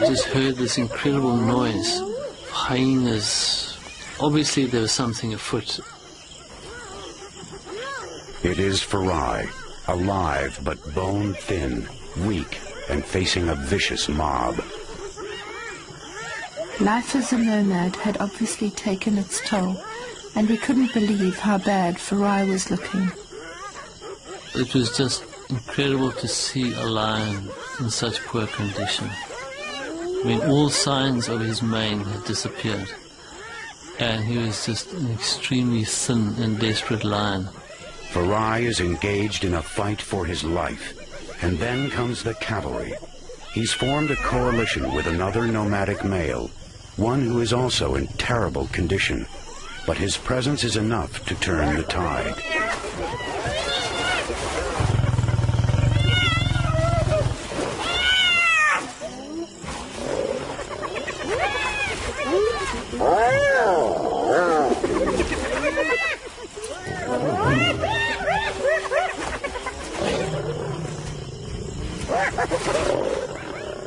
just heard this incredible noise. Hyenas. Obviously there was something afoot. It is Farai, alive but bone-thin, weak, and facing a vicious mob. Life as a nomad had obviously taken its toll, and we couldn't believe how bad Farai was looking. It was just incredible to see a lion in such poor condition. I mean, all signs of his mane had disappeared, and he was just an extremely thin and desperate lion. Farai is engaged in a fight for his life, and then comes the cavalry. He's formed a coalition with another nomadic male, one who is also in terrible condition, but his presence is enough to turn the tide.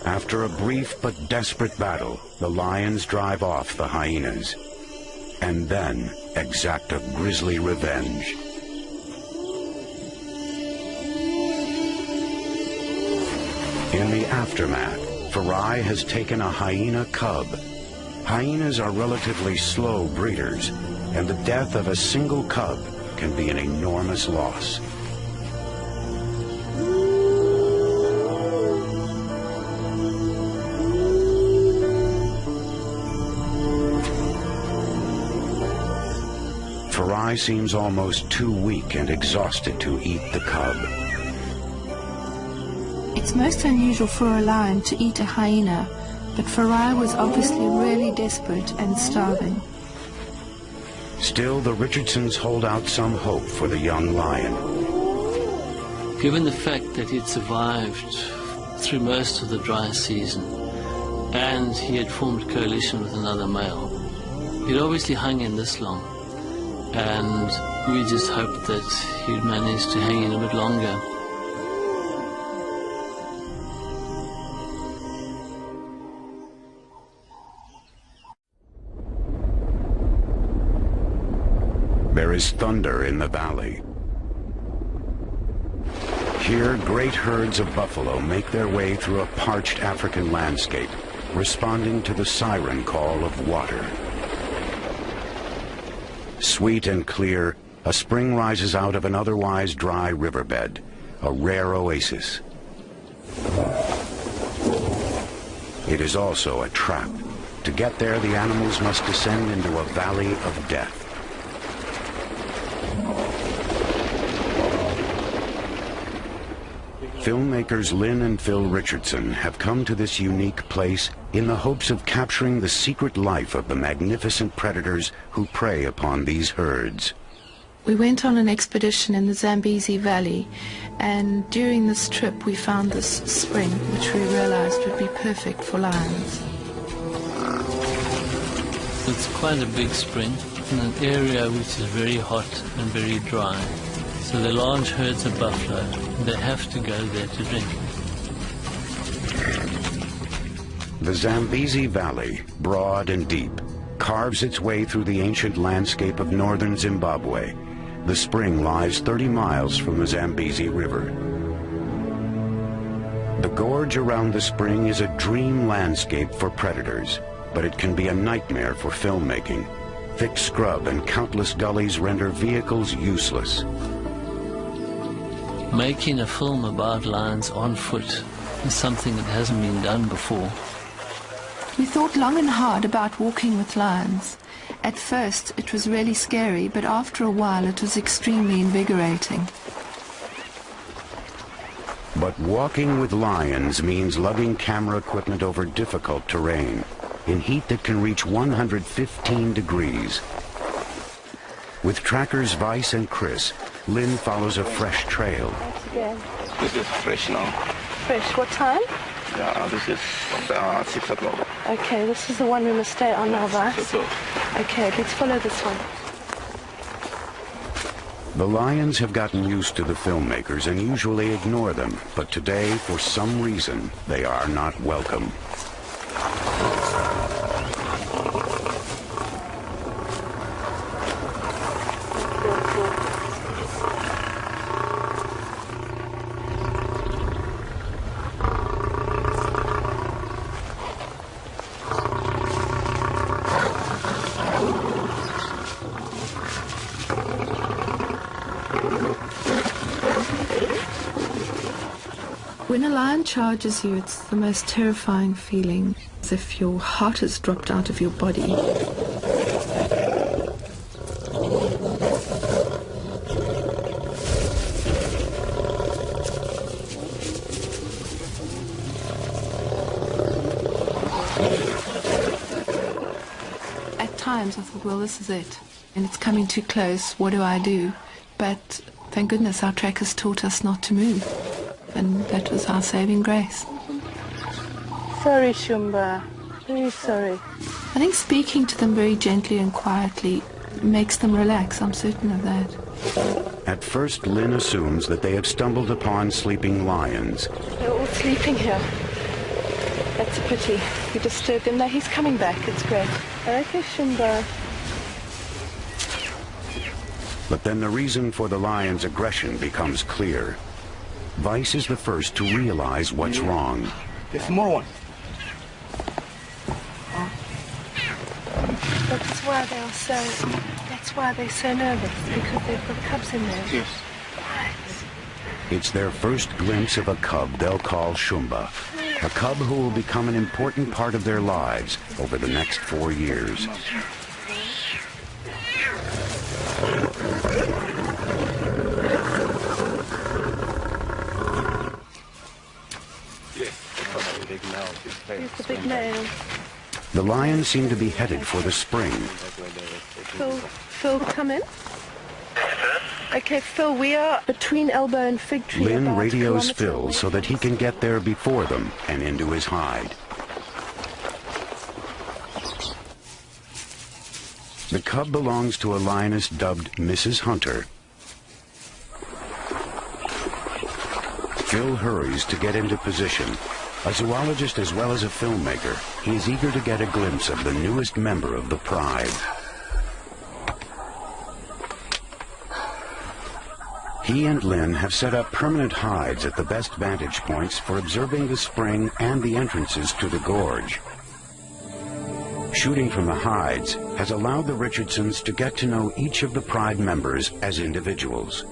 After a brief but desperate battle, the lions drive off the hyenas, and then exact a grisly revenge. In the aftermath, Farai has taken a hyena cub. Hyenas are relatively slow breeders, and the death of a single cub can be an enormous loss. Farai seems almost too weak and exhausted to eat the cub. It's most unusual for a lion to eat a hyena, but Farai was obviously really desperate and starving. Still, the Richardsons hold out some hope for the young lion. Given the fact that he'd survived through most of the dry season, and he had formed a coalition with another male, he'd obviously hung in this long. And we just hoped that he'd manage to hang in a bit longer. There is thunder in the valley. Here, great herds of buffalo make their way through a parched African landscape, responding to the siren call of water. Sweet and clear, a spring rises out of an otherwise dry riverbed, a rare oasis. It is also a trap. To get there, the animals must descend into a valley of death. Filmmakers Lynn and Phil Richardson have come to this unique place in the hopes of capturing the secret life of the magnificent predators who prey upon these herds. We went on an expedition in the Zambezi Valley, and during this trip we found this spring, which we realized would be perfect for lions. It's quite a big spring in an area which is very hot and very dry. So the large herds of buffalo, they have to go there to drink. The Zambezi Valley, broad and deep, carves its way through the ancient landscape of northern Zimbabwe. The spring lies 30 miles from the Zambezi River. The gorge around the spring is a dream landscape for predators, but it can be a nightmare for filmmaking. Thick scrub and countless gullies render vehicles useless. Making a film about lions on foot is something that hasn't been done before. We thought long and hard about walking with lions. At first it was really scary, but after a while it was extremely invigorating. But walking with lions means lugging camera equipment over difficult terrain, in heat that can reach 115 degrees. With trackers Vice and Chris, Lynn follows a fresh trail. This is fresh now. Fresh, what time? Yeah, this is 6 o'clock. Okay, this is the one we must stay on now, Vice. Okay, let's follow this one. The lions have gotten used to the filmmakers and usually ignore them, but today, for some reason, they are not welcome. When a lion charges you, it's the most terrifying feeling, as if your heart has dropped out of your body. At times I thought, well, this is it, and it's coming too close, what do I do? But thank goodness our trackers taught us not to move. And that was our saving grace. Sorry, Shumba. Very sorry. I think speaking to them very gently and quietly makes them relax. I'm certain of that. At first, Lynn assumes that they have stumbled upon sleeping lions. They're all sleeping here. That's a pity. We disturbed them. Now he's coming back. It's great. Okay, Shumba. But then the reason for the lion's aggression becomes clear. Vice is the first to realize what's wrong. The small one. That's why they are so. That's why they're so nervous, because they've got cubs in there. Yes. It's their first glimpse of a cub they'll call Shumba, a cub who will become an important part of their lives over the next 4 years. Here's the big nail. The lions seem to be headed for the spring. Phil, come in. Okay, Phil, we are between Elbow and Fig Tree. Lynn radios Phil so that he can get there before them and into his hide. The cub belongs to a lioness dubbed Mrs. Hunter. Phil hurries to get into position. A zoologist as well as a filmmaker, he is eager to get a glimpse of the newest member of the pride. He and Lynn have set up permanent hides at the best vantage points for observing the spring and the entrances to the gorge. Shooting from the hides has allowed the Richardsons to get to know each of the pride members as individuals.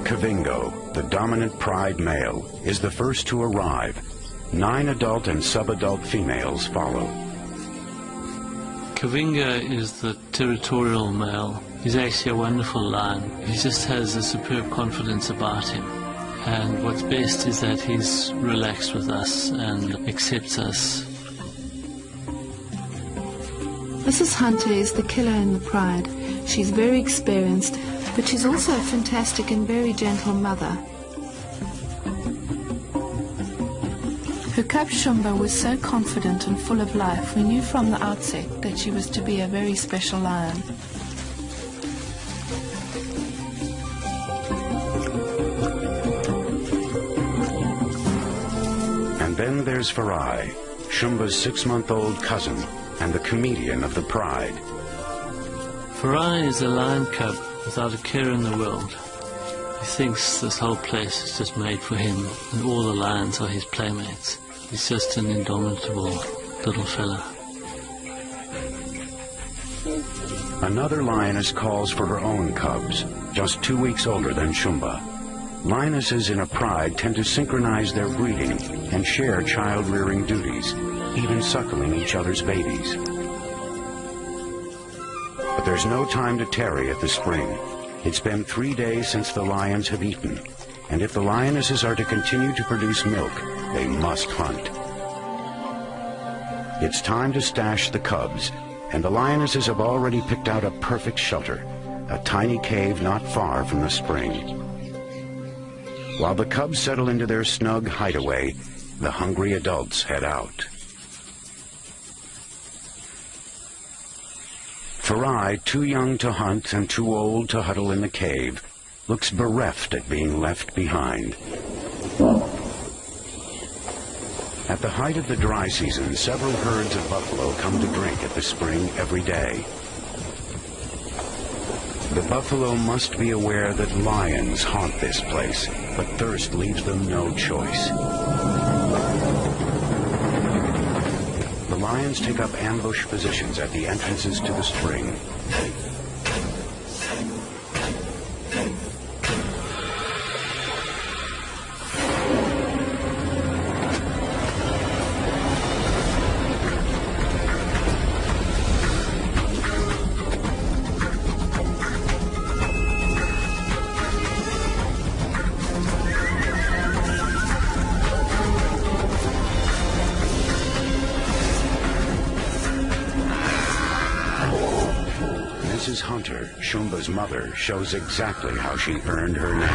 Kavingo, the dominant pride male, is the first to arrive. 9 adult and subadult females follow. Kavinga is the territorial male. He's actually a wonderful lion. He just has a superb confidence about him. And what's best is that he's relaxed with us and accepts us. Mrs. Hunter is the killer in the pride. She's very experienced, but she's also a fantastic and very gentle mother. Her cub Shumba was so confident and full of life, we knew from the outset that she was to be a very special lion. And then there's Farai, Shumba's 6-month-old cousin and the comedian of the pride. Farai is a lion cub without a care in the world. He thinks this whole place is just made for him, and all the lions are his playmates. He's just an indomitable little fella. Another lioness calls for her own cubs, just 2 weeks older than Shumba. Lionesses in a pride tend to synchronize their breeding and share child-rearing duties, even suckling each other's babies. But there's no time to tarry at the spring. It's been 3 days since the lions have eaten, and if the lionesses are to continue to produce milk, they must hunt. It's time to stash the cubs, and the lionesses have already picked out a perfect shelter, a tiny cave not far from the spring. While the cubs settle into their snug hideaway, the hungry adults head out. Farai, too young to hunt and too old to huddle in the cave, looks bereft at being left behind. At the height of the dry season, several herds of buffalo come to drink at the spring every day. The buffalo must be aware that lions haunt this place, but thirst leaves them no choice. The lions take up ambush positions at the entrances to the spring. Mrs. Hunter, Shumba's mother, shows exactly how she earned her name.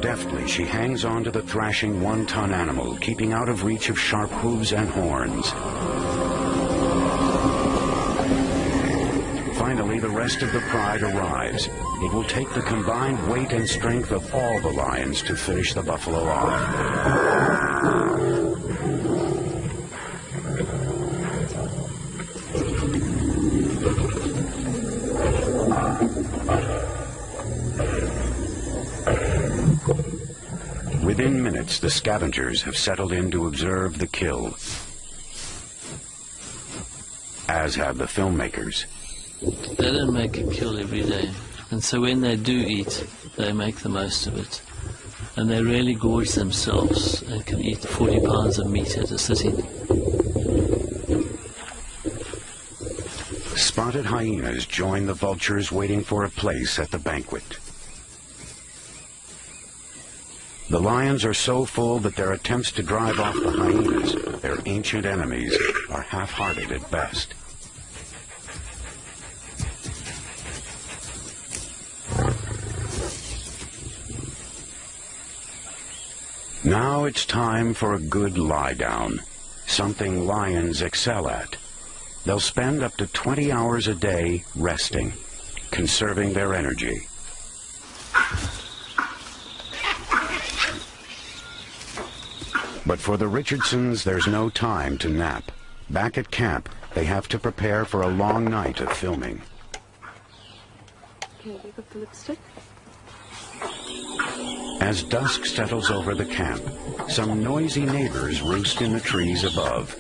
Deftly, she hangs on to the thrashing one-ton animal, keeping out of reach of sharp hooves and horns. Finally, the rest of the pride arrives. It will take the combined weight and strength of all the lions to finish the buffalo off. Within minutes, the scavengers have settled in to observe the kill, as have the filmmakers. They don't make a kill every day, and so when they do eat, they make the most of it. And they really gorge themselves and can eat 40 pounds of meat at a sitting. Spotted hyenas join the vultures waiting for a place at the banquet. The lions are so full that their attempts to drive off the hyenas, their ancient enemies, are half-hearted at best. Now it's time for a good lie-down, something lions excel at. They'll spend up to 20 hours a day resting, conserving their energy. But for the Richardsons, there's no time to nap. Back at camp, they have to prepare for a long night of filming. Okay, you got the lipstick? As dusk settles over the camp, some noisy neighbors roost in the trees above.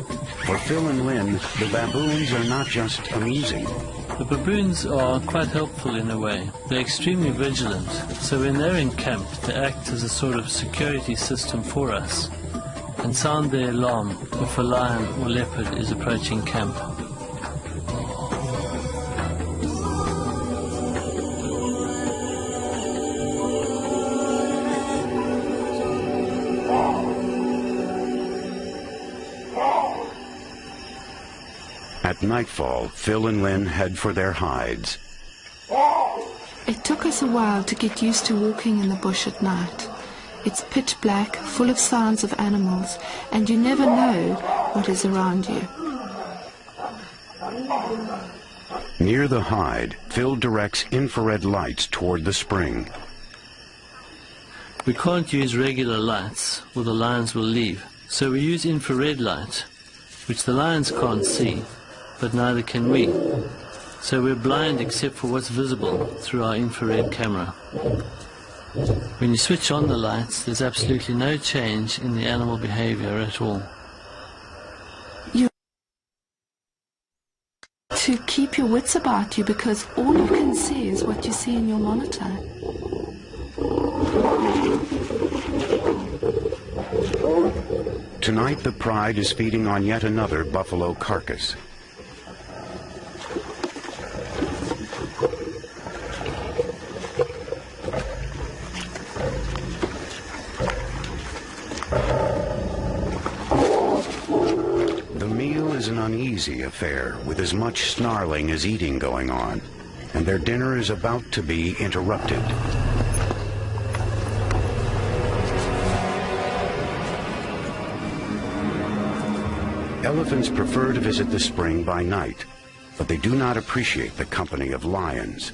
For Phil and Lynn, the baboons are not just amusing. The baboons are quite helpful in a way. They're extremely vigilant, so when they're in camp, they act as a sort of security system for us and sound the alarm if a lion or leopard is approaching camp. At nightfall, Phil and Lynn head for their hides. It took us a while to get used to walking in the bush at night. It's pitch black, full of sounds of animals, and you never know what is around you. Near the hide, Phil directs infrared lights toward the spring. We can't use regular lights or the lions will leave, so we use infrared light, which the lions can't see, but neither can we. So we're blind except for what's visible through our infrared camera. When you switch on the lights, there's absolutely no change in the animal behavior at all. To keep your wits about you, because all you can see is what you see in your monitor. Tonight, the pride is feeding on yet another buffalo carcass. The meal is an uneasy affair, with as much snarling as eating going on, and their dinner is about to be interrupted. Elephants prefer to visit the spring by night, but they do not appreciate the company of lions.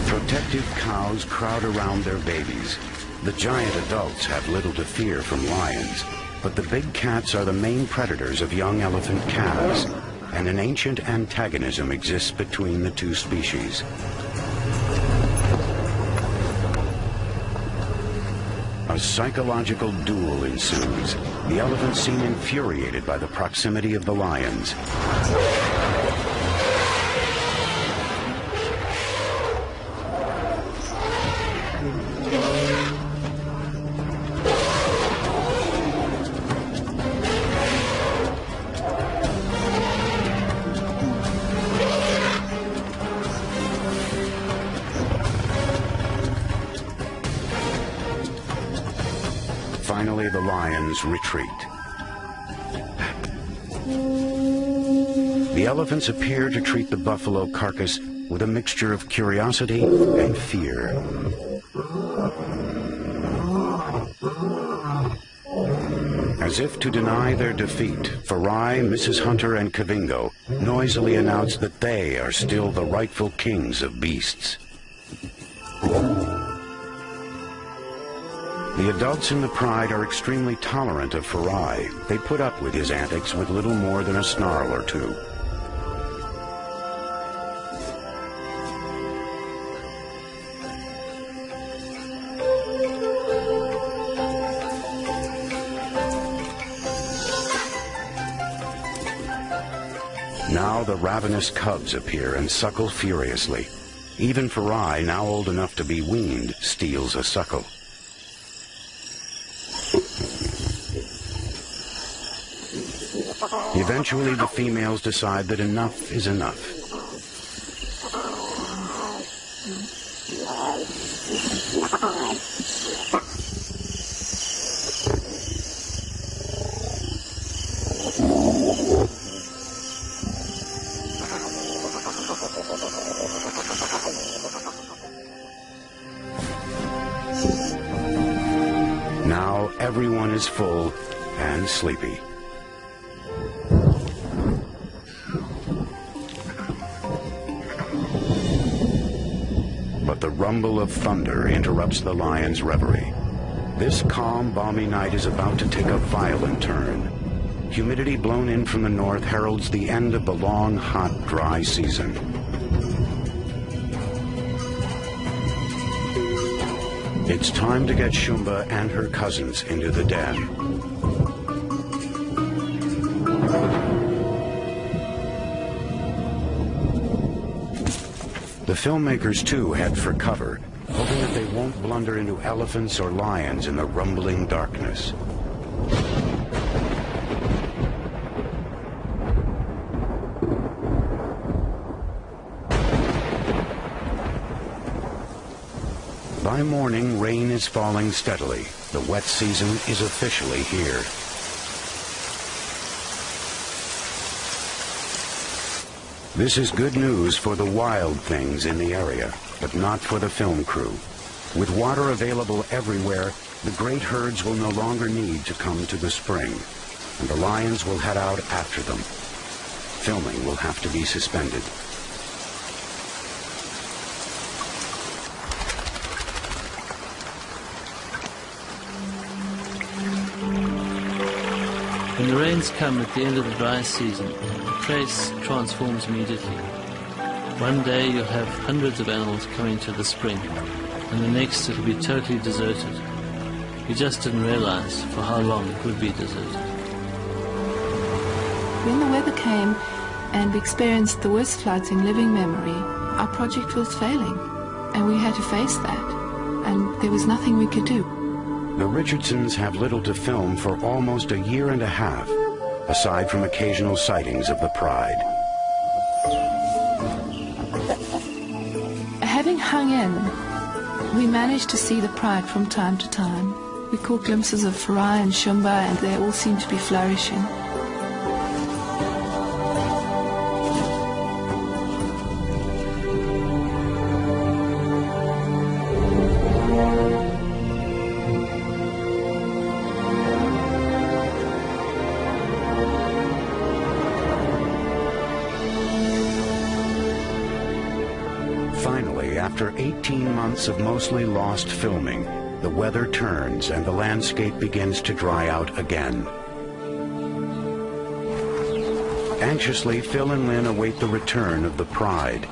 Protective cows crowd around their babies. The giant adults have little to fear from lions, but the big cats are the main predators of young elephant calves, and an ancient antagonism exists between the two species. A psychological duel ensues. The elephants seem infuriated by the proximity of the lions. Finally, the lions retreat. The elephants appear to treat the buffalo carcass with a mixture of curiosity and fear. As if to deny their defeat, Farai, Mrs. Hunter, and Kavingo noisily announce that they are still the rightful kings of beasts. The adults in the pride are extremely tolerant of Farai. They put up with his antics with little more than a snarl or two. Now the ravenous cubs appear and suckle furiously. Even Farai, now old enough to be weaned, steals a suckle. Eventually, the females decide that enough is enough. Now everyone is full and sleepy. But the rumble of thunder interrupts the lion's reverie. This calm, balmy night is about to take a violent turn. Humidity blown in from the north heralds the end of the long, hot, dry season. It's time to get Shumba and her cousins into the den. The filmmakers, too, head for cover, hoping that they won't blunder into elephants or lions in the rumbling darkness. By morning, rain is falling steadily. The wet season is officially here. This is good news for the wild things in the area, but not for the film crew. With water available everywhere, the great herds will no longer need to come to the spring, and the lions will head out after them. Filming will have to be suspended. When the rains come at the end of the dry season, the place transforms immediately. One day you'll have hundreds of animals coming to the spring, and the next it'll be totally deserted. We just didn't realize for how long it would be deserted. When the weather came and we experienced the worst floods in living memory, our project was failing, and we had to face that, and there was nothing we could do. The Richardsons have little to film for almost a year and a half, aside from occasional sightings of the pride. Having hung in, we managed to see the pride from time to time. We caught glimpses of Farai and Shumba, and they all seemed to be flourishing. Finally, after 18 months of mostly lost filming, the weather turns and the landscape begins to dry out again. Anxiously, Phil and Lynn await the return of the Pride.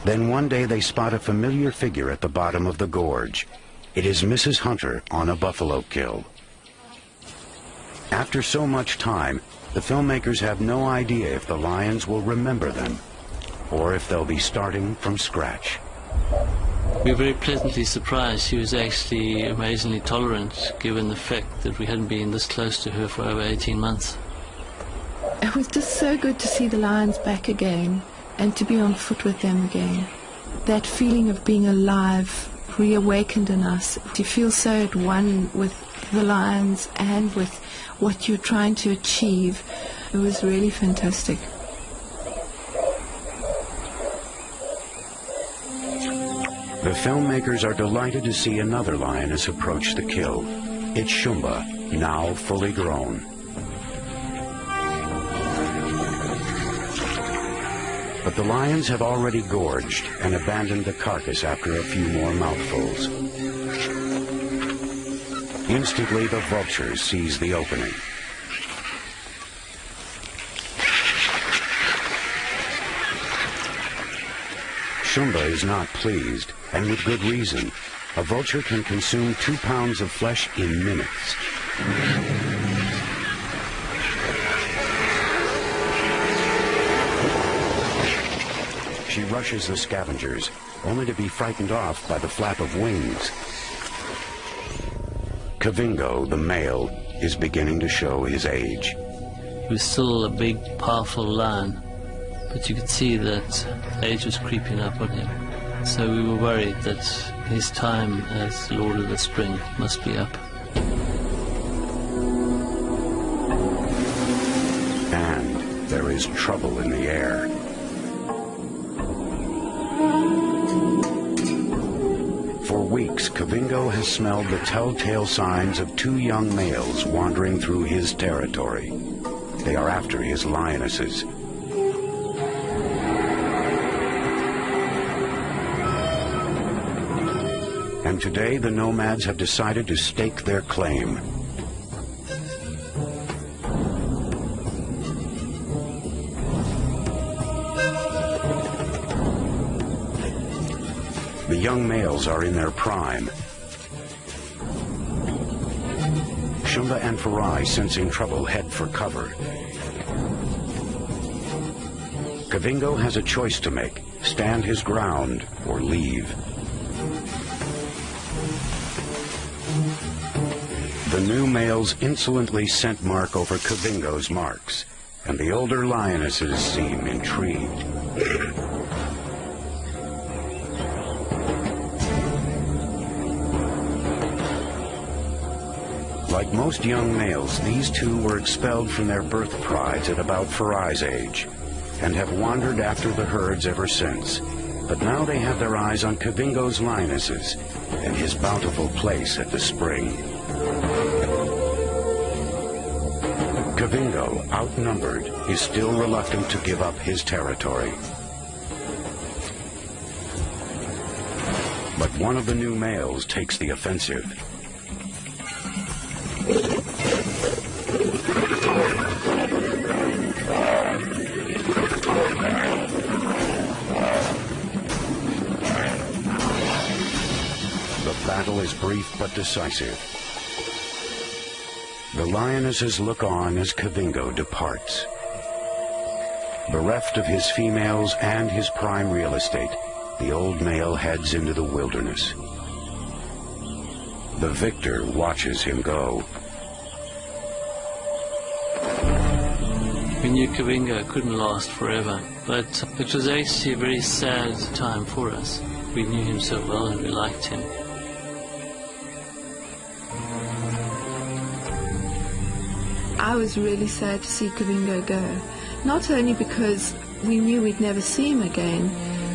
Then one day they spot a familiar figure at the bottom of the gorge. It is Mrs. Hunter on a buffalo kill. After so much time, the filmmakers have no idea if the lions will remember them, or if they'll be starting from scratch. We were very pleasantly surprised. She was actually amazingly tolerant, given the fact that we hadn't been this close to her for over 18 months. It was just so good to see the lions back again and to be on foot with them again. That feeling of being alive reawakened in us. You feel so at one with the lions and with what you're trying to achieve. It was really fantastic. The filmmakers are delighted to see another lioness approach the kill. It's Shumba, now fully grown. But the lions have already gorged and abandoned the carcass after a few more mouthfuls. Instantly, the vultures seize the opening. Shumba is not pleased, and with good reason. A vulture can consume 2 pounds of flesh in minutes. She rushes the scavengers, only to be frightened off by the flap of wings. Kavingo, the male, is beginning to show his age. He was still a big, powerful lion, but you could see that age was creeping up on him. So we were worried that his time as Lord of the Spring must be up. And there is trouble in the air. For weeks, Kavingo has smelled the telltale signs of 2 young males wandering through his territory. They are after his lionesses. And today the nomads have decided to stake their claim. The young males are in their prime. Shumba and Farai, sensing trouble, head for cover. Kavingo has a choice to make: stand his ground or leave. The new males insolently scent mark over Kavingo's marks, and the older lionesses seem intrigued. Like most young males, these 2 were expelled from their birth prides at about Farai's age, and have wandered after the herds ever since. But now they have their eyes on Kavingo's lionesses and his bountiful place at the spring. Kavingo, outnumbered, is still reluctant to give up his territory. But one of the new males takes the offensive. The battle is brief but decisive. The lionesses look on as Kavingo departs. Bereft of his females and his prime real estate, the old male heads into the wilderness. The victor watches him go. We knew Kavingo couldn't last forever, but it was actually a very sad time for us. We knew him so well and we liked him. I was really sad to see Kavingo go, not only because we knew we'd never see him again,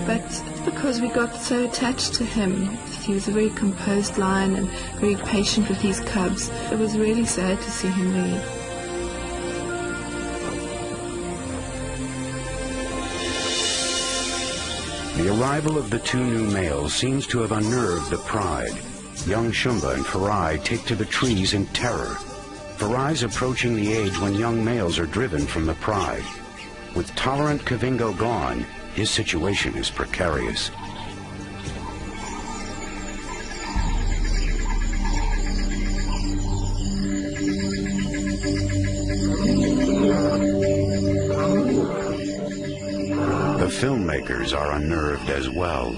but because we got so attached to him. He was a very composed lion and very patient with his cubs. It was really sad to see him leave. The arrival of the two new males seems to have unnerved the pride. Young Shumba and Farai take to the trees in terror. Farai's approaching the age when young males are driven from the pride. With tolerant Kavingo gone, his situation is precarious. The filmmakers are unnerved as well.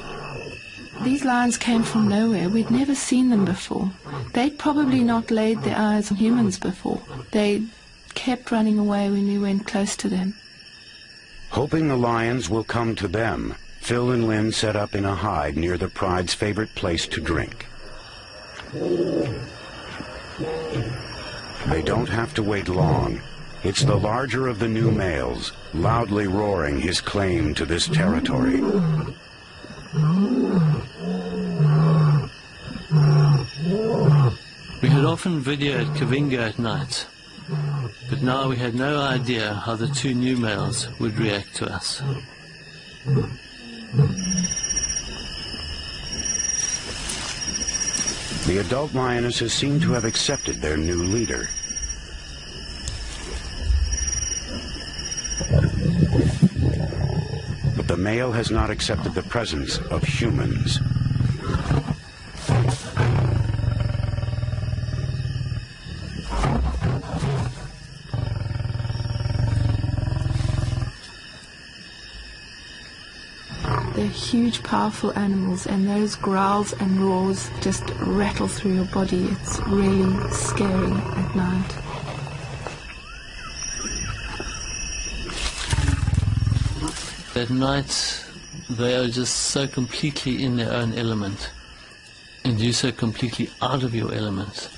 These lions came from nowhere. We'd never seen them before. They'd probably not laid their eyes on humans before. They kept running away when we went close to them. Hoping the lions will come to them, Phil and Lynn set up in a hide near the pride's favorite place to drink. They don't have to wait long. It's the larger of the new males, loudly roaring his claim to this territory. We had often videoed Kavingo at night, but now we had no idea how the two new males would react to us. The adult lionesses seem to have accepted their new leader. But the male has not accepted the presence of humans. They're huge, powerful animals, and those growls and roars just rattle through your body. It's really scary at night. At night, they are just so completely in their own element, and you're so completely out of your element,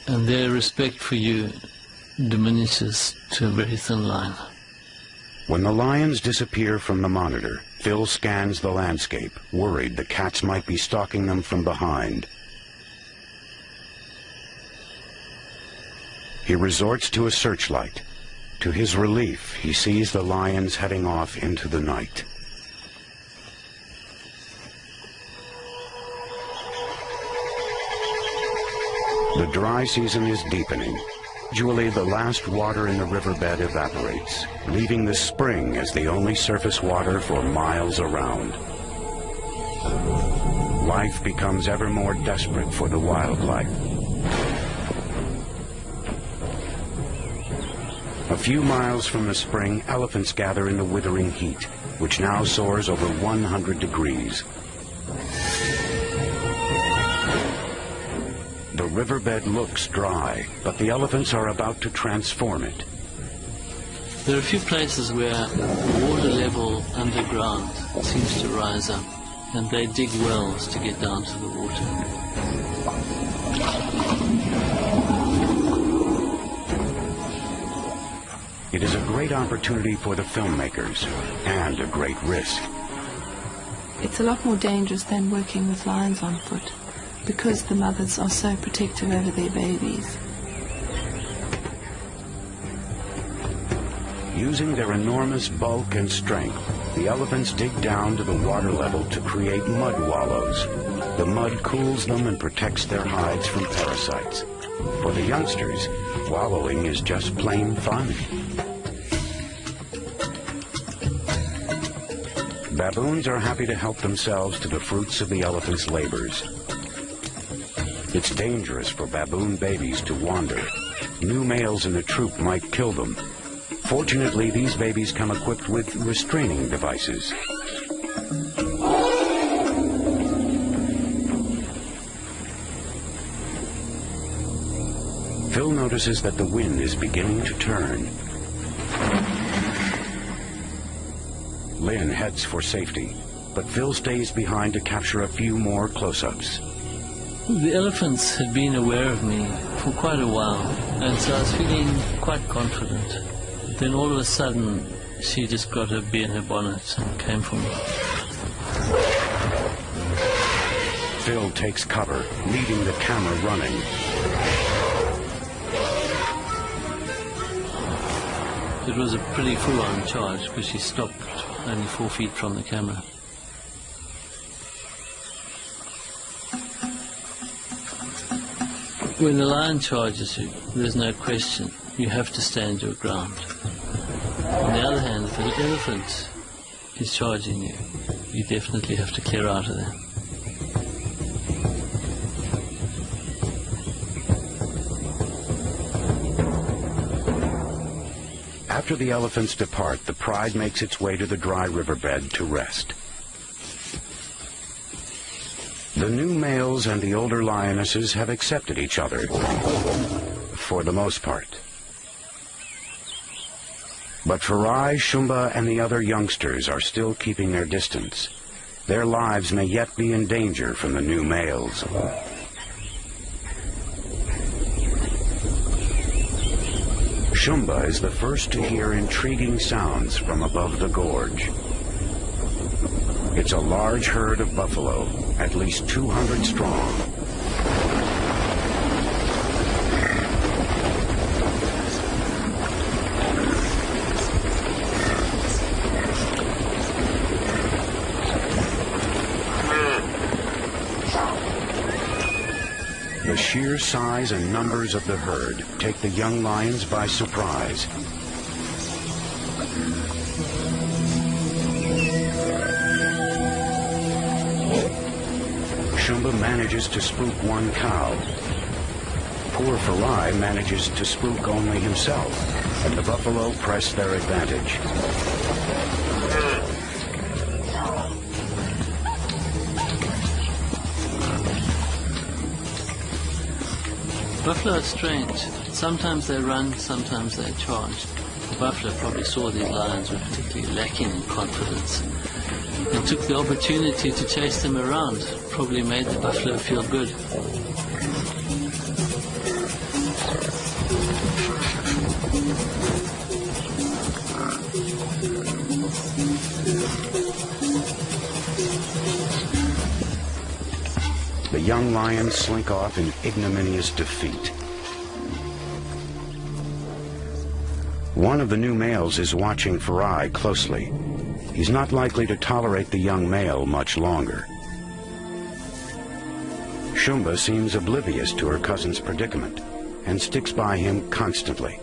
and their respect for you diminishes to a very thin line. When the lions disappear from the monitor, Phil scans the landscape, worried the cats might be stalking them from behind. He resorts to a searchlight. To his relief, he sees the lions heading off into the night. The dry season is deepening. Gradually, the last water in the riverbed evaporates, leaving the spring as the only surface water for miles around. Life becomes ever more desperate for the wildlife. A few miles from the spring, elephants gather in the withering heat, which now soars over 100 degrees. The riverbed looks dry, but the elephants are about to transform it. There are a few places where the water level underground seems to rise up, and they dig wells to get down to the water. It is a great opportunity for the filmmakers, and a great risk. It's a lot more dangerous than working with lions on foot, because the mothers are so protective over their babies. Using their enormous bulk and strength, the elephants dig down to the water level to create mud wallows. The mud cools them and protects their hides from parasites. For the youngsters, wallowing is just plain fun. Baboons are happy to help themselves to the fruits of the elephant's labors. It's dangerous for baboon babies to wander. New males in the troop might kill them. Fortunately, these babies come equipped with restraining devices. Phil notices that the wind is beginning to turn. Lynn heads for safety, but Phil stays behind to capture a few more close-ups. The elephants had been aware of me for quite a while, and so I was feeling quite confident. Then all of a sudden, she just got her bee in her bonnet and came for me. Phil takes cover, leaving the camera running. It was a pretty full-on charge, because she stopped only 4 feet from the camera. When a lion charges you, there's no question. You have to stand your ground. On the other hand, if an elephant is charging you, you definitely have to clear out of there. After the elephants depart, the pride makes its way to the dry riverbed to rest. The new males and the older lionesses have accepted each other, for the most part. But Farai, Shumba, and the other youngsters are still keeping their distance. Their lives may yet be in danger from the new males. Shumba is the first to hear intriguing sounds from above the gorge. It's a large herd of buffalo, at least 200 strong. The sheer size and numbers of the herd take the young lions by surprise. Shumba manages to spook one cow. Poor Farai manages to spook only himself, and the buffalo press their advantage. Buffalo are strange. Sometimes they run, sometimes they charge. The buffalo probably saw these lions were particularly lacking in confidence and took the opportunity to chase them around. Probably made the buffalo feel good. The young lions slink off in ignominious defeat. One of the new males is watching Farai closely. He's not likely to tolerate the young male much longer. Shumba seems oblivious to her cousin's predicament and sticks by him constantly.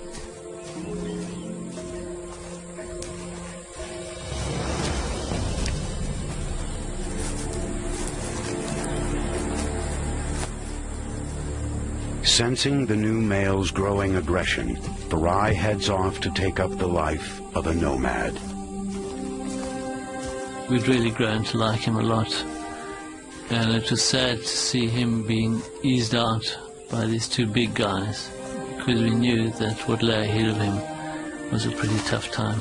Sensing the new male's growing aggression, Farai heads off to take up the life of a nomad. We'd really grown to like him a lot, and it was sad to see him being eased out by these two big guys, because we knew that what lay ahead of him was a pretty tough time.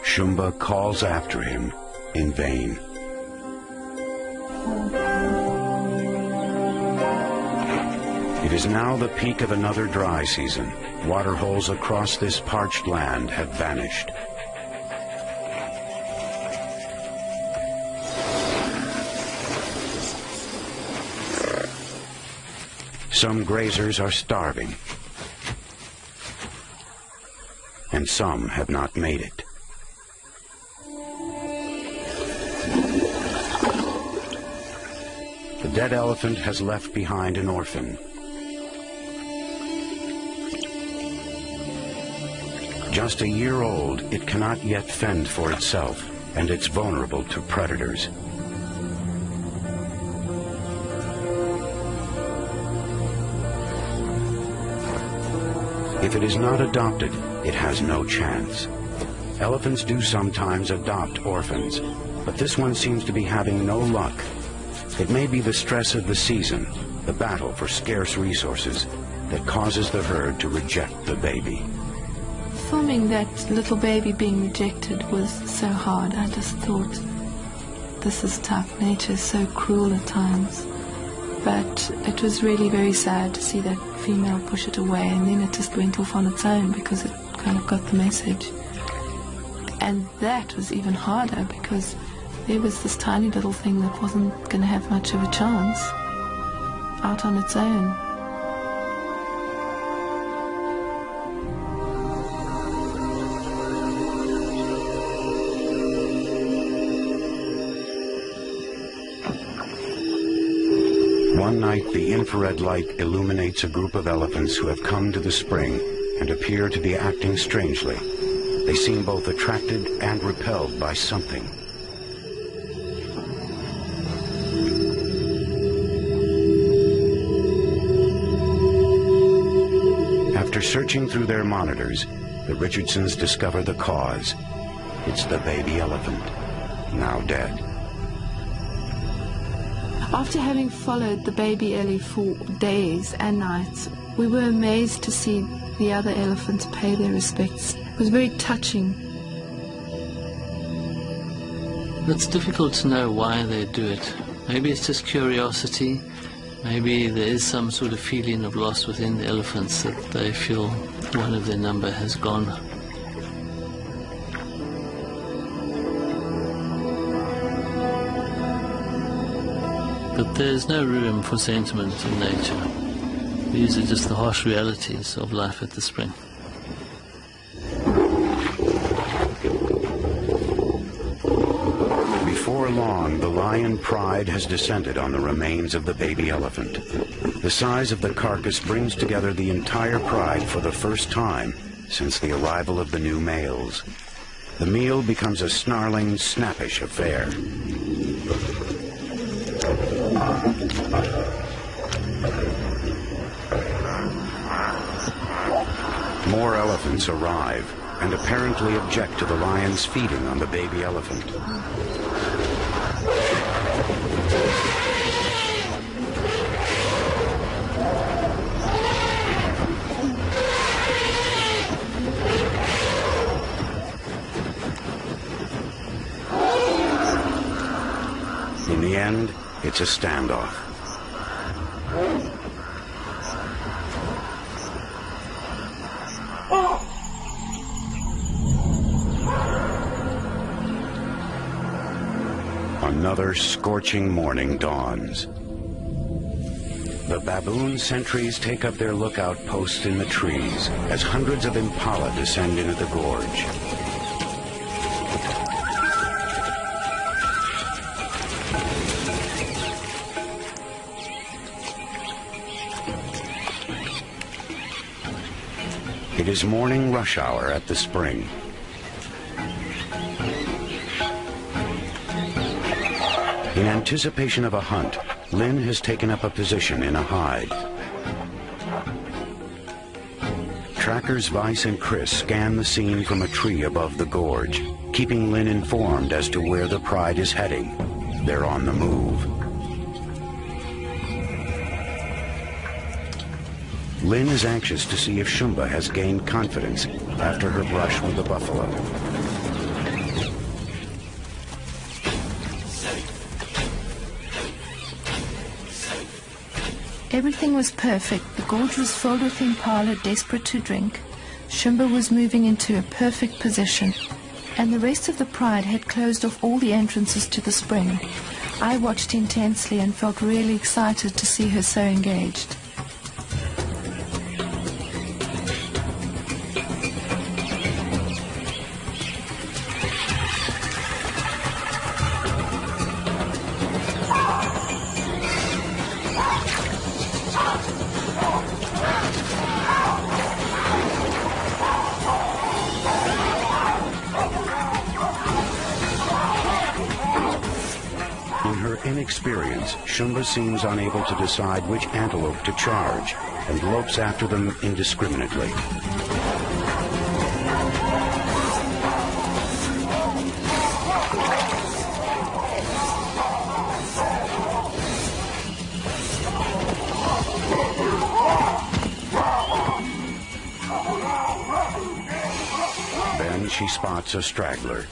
Shumba calls after him in vain. It is now the peak of another dry season. Water holes across this parched land have vanished. Some grazers are starving, and some have not made it. The dead elephant has left behind an orphan. Just a year old, it cannot yet fend for itself, and it's vulnerable to predators. If it is not adopted, it has no chance. Elephants do sometimes adopt orphans, but this one seems to be having no luck. It may be the stress of the season, the battle for scarce resources, that causes the herd to reject the baby. Filming that little baby being rejected was so hard. I just thought, this is tough. Nature is so cruel at times. But it was really very sad to see that female push it away, and then it just went off on its own because it kind of got the message. And that was even harder because there was this tiny little thing that wasn't going to have much of a chance out on its own. night, the infrared light illuminates a group of elephants who have come to the spring and appear to be acting strangely. They seem both attracted and repelled by something. After searching through their monitors, the Richardsons discover the cause. It's the baby elephant, now dead. After having followed the baby Ellie for days and nights, we were amazed to see the other elephants pay their respects. It was very touching. It's difficult to know why they do it. Maybe it's just curiosity. Maybe there is some sort of feeling of loss within the elephants that they feel one of their number has gone. But there's no room for sentiment in nature. These are just the harsh realities of life at the spring. Before long, the lion pride has descended on the remains of the baby elephant. The size of the carcass brings together the entire pride for the first time since the arrival of the new males. The meal becomes a snarling, snappish affair. More elephants arrive and apparently object to the lions feeding on the baby elephant. In the end, it's a standoff. Another scorching morning dawns. The baboon sentries take up their lookout posts in the trees as hundreds of impala descend into the gorge. It is morning rush hour at the spring. In anticipation of a hunt, Lynn has taken up a position in a hide. Trackers Vice and Chris scan the scene from a tree above the gorge, keeping Lynn informed as to where the pride is heading. They're on the move. Lynn is anxious to see if Shumba has gained confidence after her brush with the buffalo. Everything was perfect. The gorge was filled with impala desperate to drink. Shumba was moving into a perfect position, and the rest of the pride had closed off all the entrances to the spring. I watched intensely and felt really excited to see her so engaged. Inexperience, Shumba seems unable to decide which antelope to charge and lopes after them indiscriminately. Then she spots a straggler.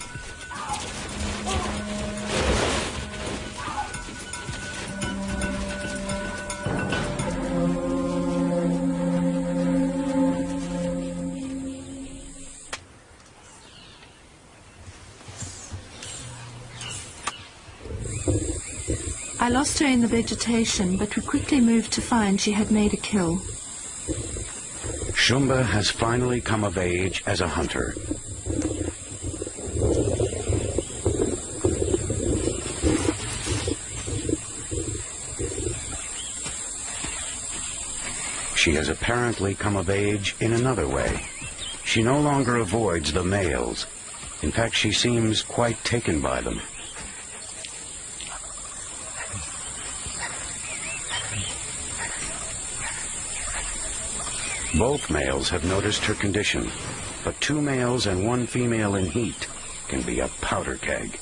I lost her in the vegetation, but we quickly moved to find she had made a kill. Shumba has finally come of age as a hunter. has apparently come of age in another way. She no longer avoids the males. In fact, she seems quite taken by them. Both males have noticed her condition, but 2 males and 1 female in heat can be a powder keg.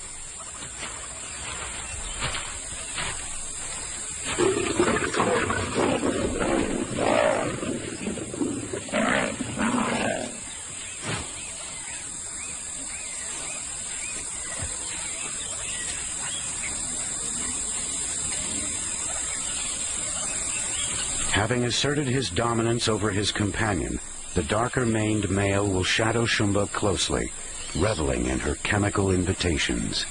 Having asserted his dominance over his companion, the darker-maned male will shadow Shumba closely, reveling in her chemical invitations.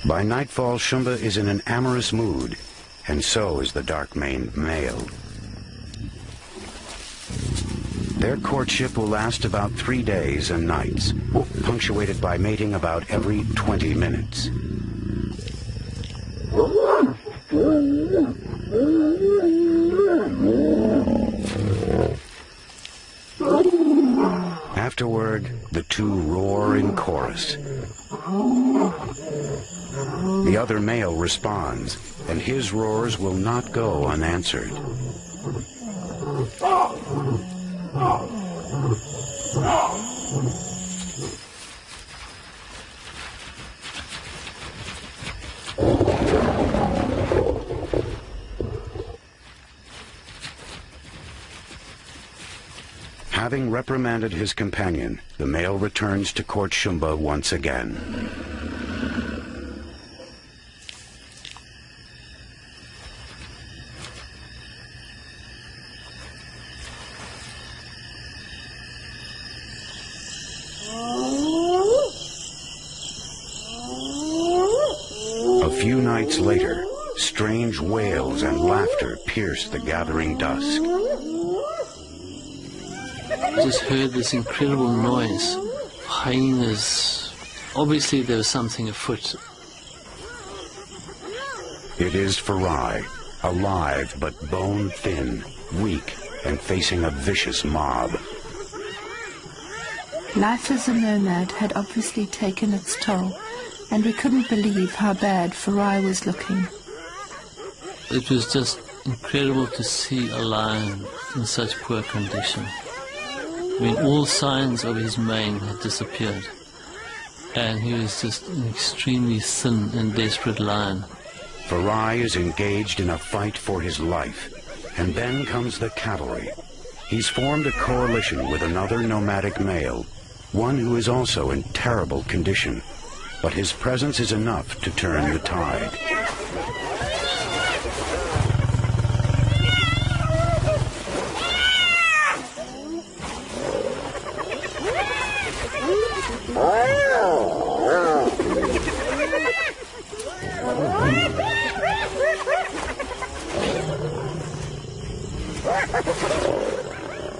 By nightfall, Shumba is in an amorous mood, and so is the dark-maned male. Their courtship will last about 3 days and nights, punctuated by mating about every 20 minutes. Afterward, the 2 roar in chorus. The other male responds, and his roars will not go unanswered. Having reprimanded his companion, the male returns to court Shumba once again. A few nights later, strange wails and laughter pierce the gathering dusk. I just heard this incredible noise. Hyenas. Obviously there was something afoot. It is Farai, alive but bone-thin, weak, and facing a vicious mob. Life as a nomad had obviously taken its toll, and we couldn't believe how bad Farai was looking. It was just incredible to see a lion in such poor condition. I mean, all signs of his mane had disappeared, and he was just an extremely thin and desperate lion. Farai is engaged in a fight for his life, and then comes the cavalry. He's formed a coalition with another nomadic male, one who is also in terrible condition, but his presence is enough to turn the tide.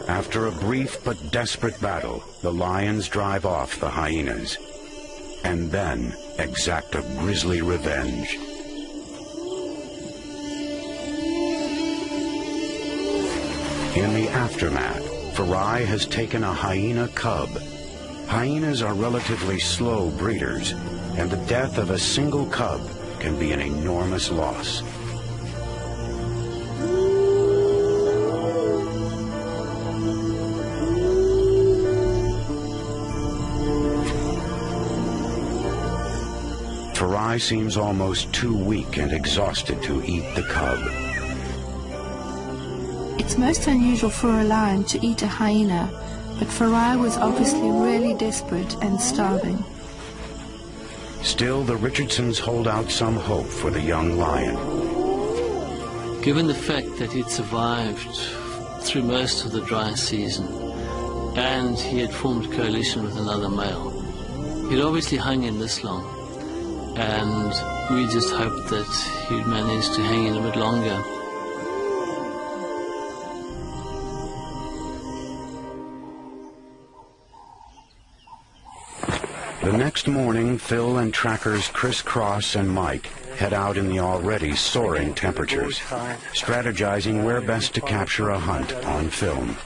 After a brief but desperate battle, the lions drive off the hyenas, and then exact a grisly revenge. In the aftermath, Farai has taken a hyena cub. Hyenas are relatively slow breeders, and the death of a single cub can be an enormous loss. Farai seems almost too weak and exhausted to eat the cub. It's most unusual for a lion to eat a hyena, but Farai was obviously really desperate and starving. Still, the Richardsons hold out some hope for the young lion. Given the fact that he'd survived through most of the dry season, and he had formed a coalition with another male, he'd obviously hung in this long, and we just hoped that he'd manage to hang in a bit longer. The next morning, Phil and trackers Chris Cross and Mike head out in the already soaring temperatures, strategizing where best to capture a hunt on film.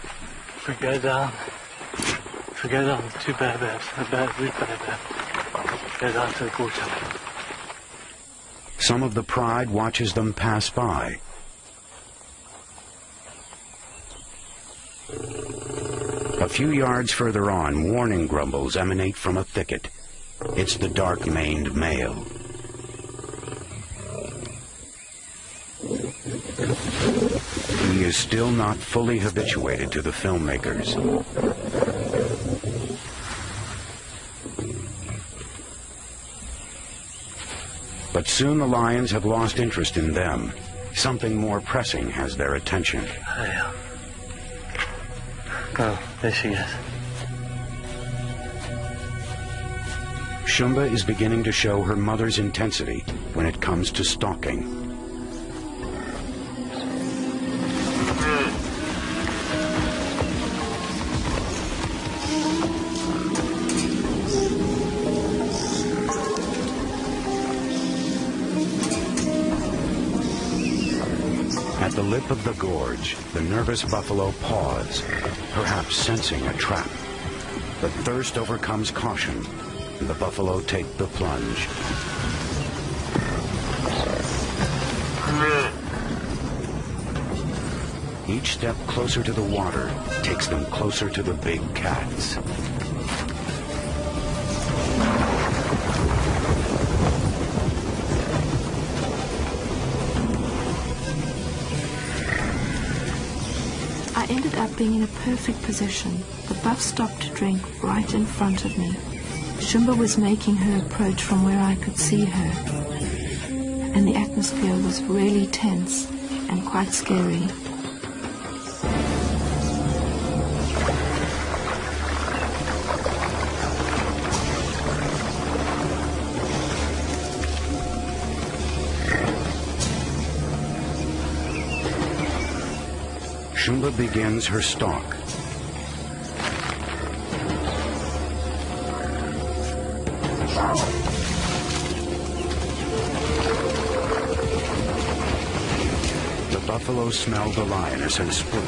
If we go down, too bad, really bad. Go down to the water. Some of the pride watches them pass by. A few yards further on, warning grumbles emanate from a thicket. It's the dark-maned male. He is still not fully habituated to the filmmakers. But soon the lions have lost interest in them. Something more pressing has their attention. Oh, there she is. Shumba is beginning to show her mother's intensity when it comes to stalking. At the lip of the gorge, the nervous buffalo paws, perhaps sensing a trap. But thirst overcomes caution, and the buffalo take the plunge. Each step closer to the water takes them closer to the big cats. I ended up being in a perfect position. The buff stopped to drink right in front of me. Shumba was making her approach from where I could see her. And the atmosphere was really tense and quite scary. Shumba begins her stalk. The buffalo smell the lioness and spook,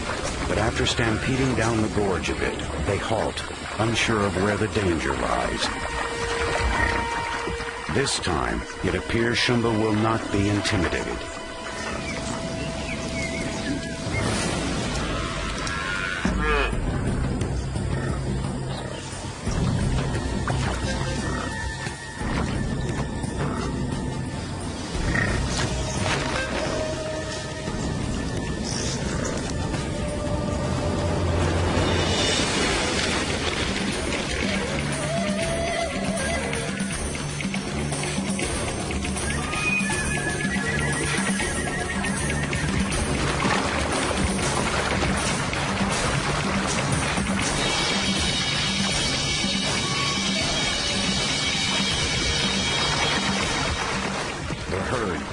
but after stampeding down the gorge a bit, they halt, unsure of where the danger lies. This time, it appears Shumba will not be intimidated.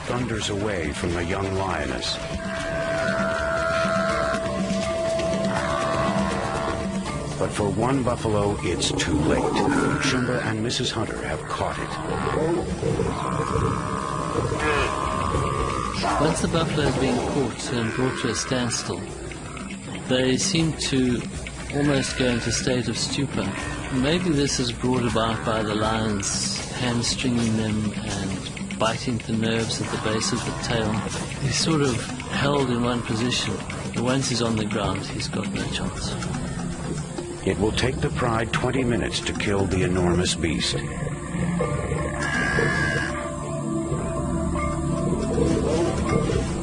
Thunders away from the young lioness. But for one buffalo, it's too late. Shumba and Mrs. Hunter have caught it. Once the buffalo has been caught and brought to a standstill, they seem to almost go into a state of stupor. Maybe this is brought about by the lions hamstringing them and biting the nerves at the base of the tail. He's sort of held in one position. Once he's on the ground, he's got no chance. It will take the pride 20 minutes to kill the enormous beast.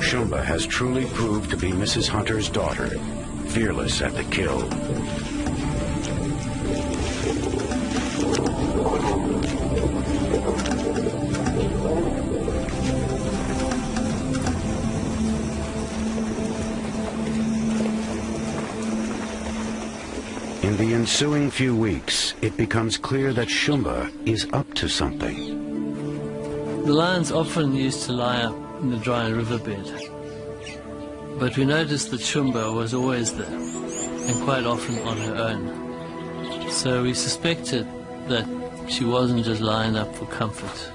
Shumba has truly proved to be Mrs. Hunter's daughter, fearless at the kill. In the ensuing few weeks, it becomes clear that Shumba is up to something. The lions often used to lie up in the dry riverbed, but we noticed that Shumba was always there, and quite often on her own. So we suspected that she wasn't just lying up for comfort,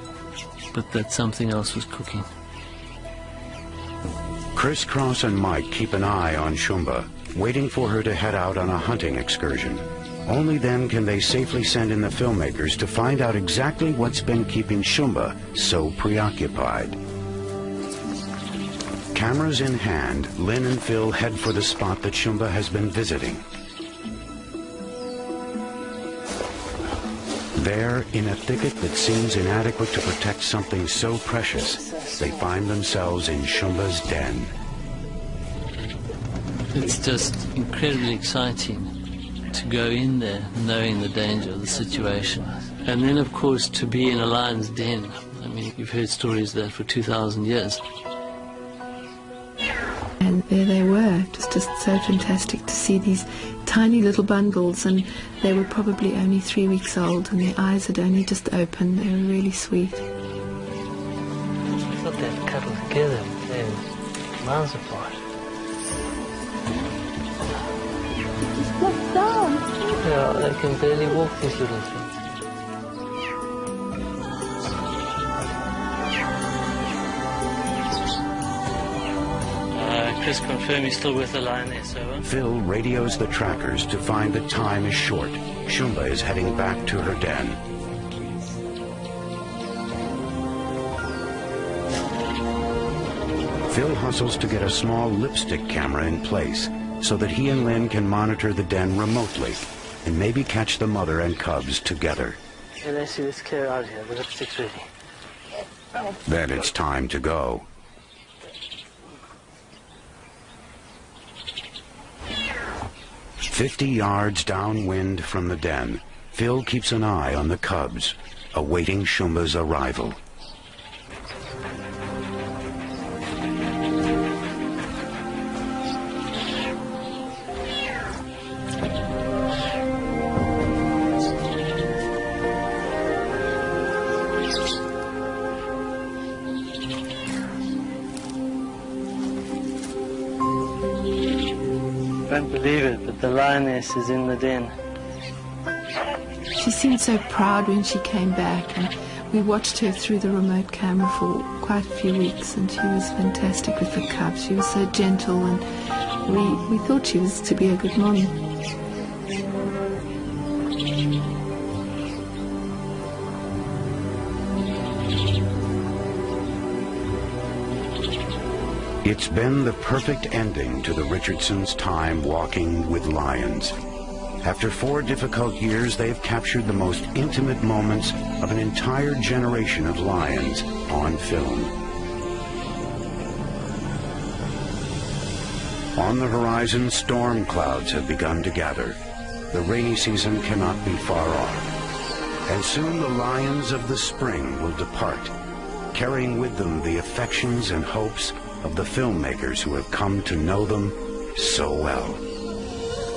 but that something else was cooking. Crisscross and Mike keep an eye on Shumba, waiting for her to head out on a hunting excursion. Only then can they safely send in the filmmakers to find out exactly what's been keeping Shumba so preoccupied. Cameras in hand, Lynn and Phil head for the spot that Shumba has been visiting. There, in a thicket that seems inadequate to protect something so precious, they find themselves in Shumba's den. It's just incredibly exciting to go in there knowing the danger of the situation. And then, of course, to be in a lion's den. I mean, you've heard stories of that for 2,000 years. And there they were. It was just so fantastic to see these tiny little bundles, and they were probably only 3 weeks old, and their eyes had only just opened. They were really sweet. I thought they'd cuddle together. They're miles apart. Yeah, they can barely walk, these little things. Chris, confirm you're still with the lioness, over. Phil radios the trackers to find that time is short. Shumba is heading back to her den. Phil hustles to get a small lipstick camera in place so that he and Lynn can monitor the den remotely and maybe catch the mother and cubs together. Okay, let's see, let's clear out here. The lipstick's ready. Then it's time to go. "50 yards downwind from the den, Phil keeps an eye on the cubs, awaiting Shumba's arrival. I don't believe it, but the lioness is in the den. She seemed so proud when she came back, and we watched her through the remote camera for quite a few weeks, and she was fantastic with the cubs. She was so gentle, and we thought she was to be a good mom. It's been the perfect ending to the Richardsons' time walking with lions. After 4 difficult years, they've captured the most intimate moments of an entire generation of lions on film. On the horizon, storm clouds have begun to gather. The rainy season cannot be far off. And soon the lions of the spring will depart, carrying with them the affections and hopes of the filmmakers who have come to know them so well.